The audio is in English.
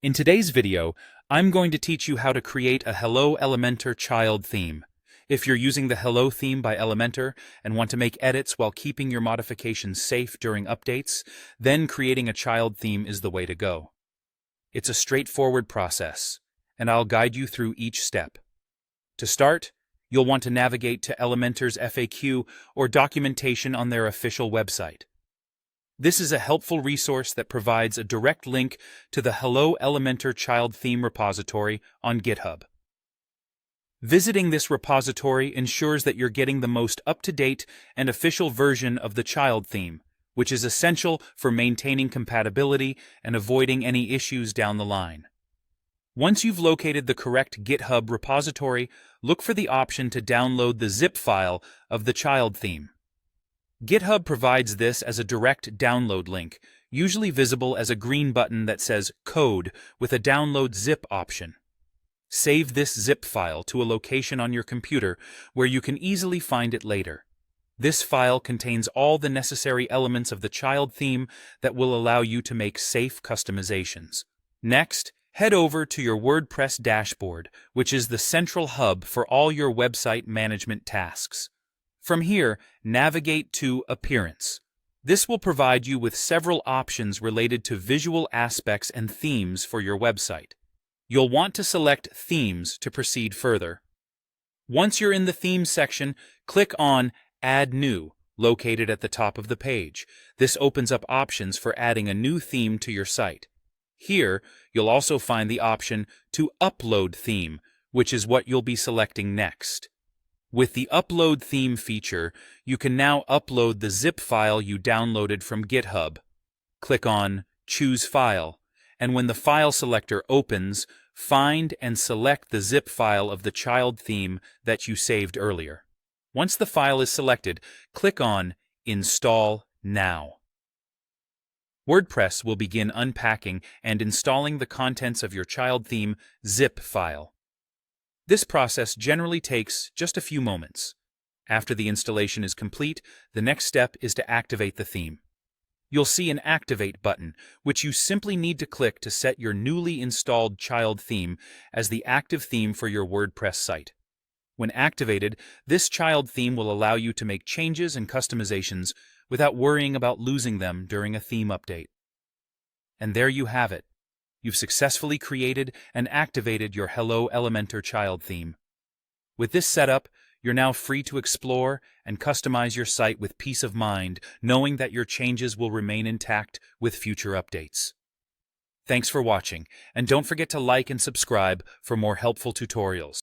In today's video, I'm going to teach you how to create a Hello Elementor child theme. If you're using the Hello theme by Elementor and want to make edits while keeping your modifications safe during updates, then creating a child theme is the way to go. It's a straightforward process, and I'll guide you through each step. To start, you'll want to navigate to Elementor's FAQ or documentation on their official website. This is a helpful resource that provides a direct link to the Hello Elementor child theme repository on GitHub. Visiting this repository ensures that you're getting the most up-to-date and official version of the child theme, which is essential for maintaining compatibility and avoiding any issues down the line. Once you've located the correct GitHub repository, look for the option to download the zip file of the child theme. GitHub provides this as a direct download link, usually visible as a green button that says Code with a Download Zip option. Save this zip file to a location on your computer where you can easily find it later. This file contains all the necessary elements of the child theme that will allow you to make safe customizations. Next, head over to your WordPress dashboard, which is the central hub for all your website management tasks. From here, navigate to Appearance. This will provide you with several options related to visual aspects and themes for your website. You'll want to select Themes to proceed further. Once you're in the Themes section, click on Add New, located at the top of the page. This opens up options for adding a new theme to your site. Here, you'll also find the option to Upload Theme, which is what you'll be selecting next. With the Upload Theme feature, you can now upload the zip file you downloaded from GitHub. Click on Choose File, and when the file selector opens, find and select the zip file of the child theme that you saved earlier. Once the file is selected, click on Install Now. WordPress will begin unpacking and installing the contents of your child theme zip file. This process generally takes just a few moments. After the installation is complete, the next step is to activate the theme. You'll see an Activate button, which you simply need to click to set your newly installed child theme as the active theme for your WordPress site. When activated, this child theme will allow you to make changes and customizations without worrying about losing them during a theme update. And there you have it. You've successfully created and activated your Hello Elementor child theme. With this setup, you're now free to explore and customize your site with peace of mind, knowing that your changes will remain intact with future updates. Thanks for watching, and don't forget to like and subscribe for more helpful tutorials.